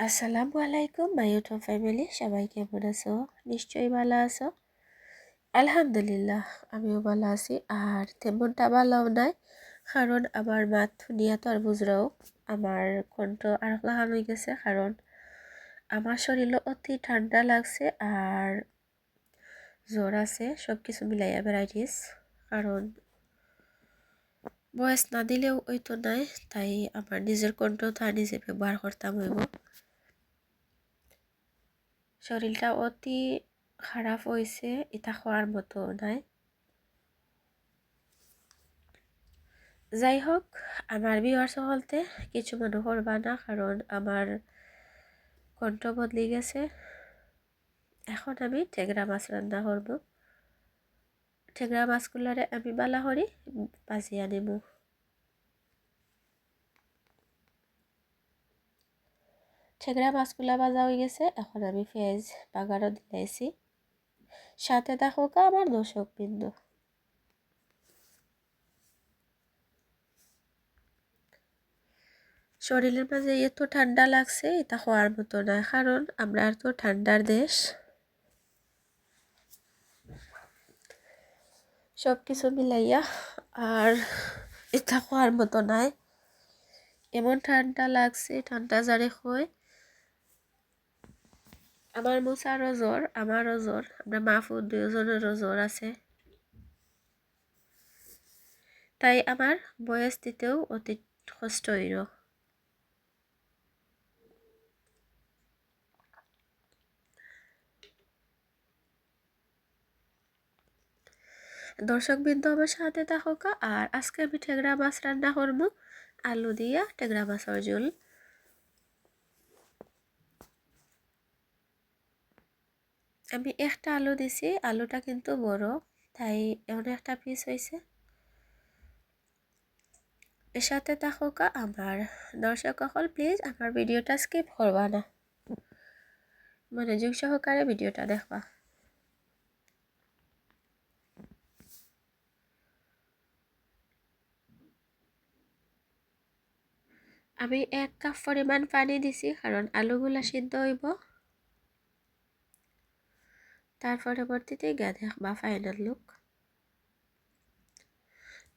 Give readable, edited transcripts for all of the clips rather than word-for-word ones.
আসসালামু আলাইকুম my YouTube family, সবাই কেমন আছো? নিশ্চয়ই ভালো আছো। আলহামদুলিল্লাহ, আমিও ভালো আছি। আর তেমনটা ভালোও নাই, কারণ আমার মাত নিয়ে তো আর বুঝরাও আমার কণ্ঠ আর লাহান হয়ে গেছে, কারণ আমার শরীরও অতি ঠান্ডা লাগছে আর জ্বর আছে, সব কিছু মিলাইয়া ভ্যারাইটিস। কারণ বয়স না দিলেও ওই তো নাই, তাই আমার নিজের কণ্ঠ তো আর নিজে ব্যবহার করতাম হইব। শরীরটা অতি খারাপ হয়েছে, এটা খাওয়ার মতো নাই। যাই হোক, আমার বিয়ার চলতে কিছু মনে করবা না, কারণ আমার কণ্ঠ বদলে গেছে। এখন আমি টেংরা মাছ রান্না করব। টেংরা মাছগুলারে আমি বালা করি ভাজিয়া নিব। টেংরা মাছগুলা ভাজা হয়ে গেছে, এখন আমি পেঁয়াজ বাগারও দিলাইছি। সাথে দেখো আমার দর্শক বিন্দু, শরীরের মাঝে এত ঠান্ডা লাগছে, এটা হওয়ার মতো না, কারণ আমরা তো ঠান্ডার দেশ। সব কিছু মিলাইয়া আর এটা হওয়ার মতো নাই, এমন ঠান্ডা লাগছে, ঠান্ডা যারে হয়। আমার মোসারও জ্বর, আমারও জ্বর, আমরা মাহফুজ দুজনেরও জ্বর আছে, তাই আমার বয়স দিতেও অতি কষ্ট হইল। দর্শকবৃন্দ আমার সাথে থাকা। আর আজকে আমি টেংরা মাছ রান্না করবো, আলু দিয়া টেংরা মাছের ঝোল। আমি একটা আলু দিছি, আলুটা কিন্তু বড়, তাই এমন একটা পিস হয়েছে। এর সাথে থাকা আমার দর্শক সকল, প্লিজ আমার ভিডিওটা স্কিপ করবা না, মনোযোগ সহকারে ভিডিওটা দেখবা। আমি 1 কাপ পরিমাণ পানি দিছি, কারণ আলুগুলা সিদ্ধ হইব। তার পরবর্তীতে গিয়ে দেখবা ফাইনাল লুক।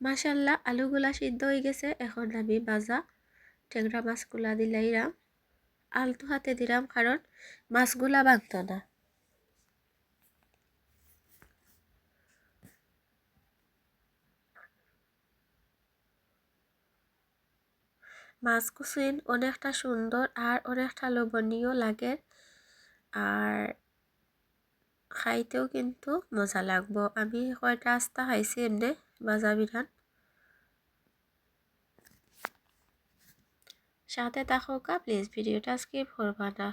মাশাল্লাহ, আলুগুলা সিদ্ধ হয়ে গেছে। এখন আমি ভাজা টেংরা মাছগুলা দিলাইরাম, আলতু হাতে দিলাম, কারণ মাছগুলা ভাঙতো না। মাছ কুচিন অনেকটা সুন্দর আর অনেকটা লোভনীয় লাগে, আর খাইতেও কিন্তু মজা লাগবো। আমি কয়টা আস্তা খাইছি এমনি ভাজা বিরান। সাথে থাকা, প্লিজ ভিডিওটা স্কিপ করবা না।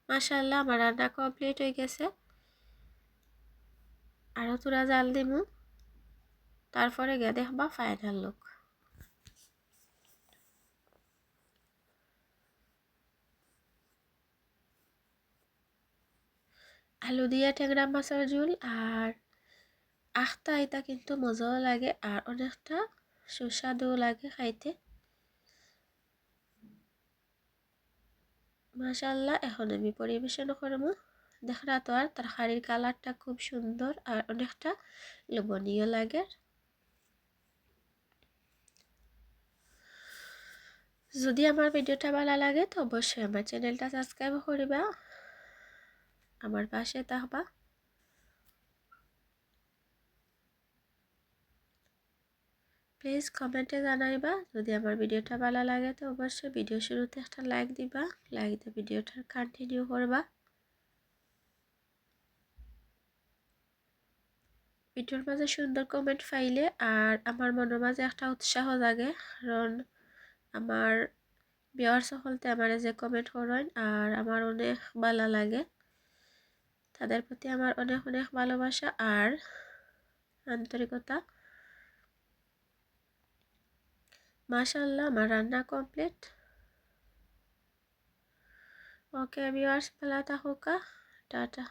মাশাল্লাহ, আমার রান্না কমপ্লিট হয়ে গেছে। আরও তোরা জাল দিমু, তারপরে গিয়ে দেখবা ফাইনাল লুক। আলু দিয়া টেংরা মাছের ঝোল আর আখটা, এটা কিন্তু মজাও লাগে আর অনেকটা সুস্বাদুও লাগে খাইতে। মাশাল্লাহ, এখন আমি পরিবেশন করবো। দেখরা তো আর তরকারির কালারটা খুব সুন্দর আর অনেকটা লোভনীয় লাগে। যদি আমার ভিডিওটা ভালো লাগে তো অবশ্যই আমার চ্যানেলটা সাবস্ক্রাইব করিবা, আমার পাশে থাকবা। প্লিজ কমেন্টে জানাইবা যদি আমার ভিডিওটা ভালো লাগে, তো অবশ্যই ভিডিও শুরুতে একটা লাইক দিবা, লাইক দিয়ে ভিডিওটা কন্টিনিউ করবা। ভিডিওর মাঝে সুন্দর কমেন্ট পাইলে আর আমার মনের মাঝে একটা উৎসাহ জাগে, কারণ আমার ভিউয়ার্স সকলতে আমার যে কমেন্ট করেন আর আমার অনেক ভালো লাগে, তাদের প্রতি আমার অনেক অনেক ভালোবাসা আর আন্তরিকতা। মাশাআল্লাহ, আমার রান্না কমপ্লিট। ওকে ভিউয়ার্স, ভালো থাকুকা, টাটা।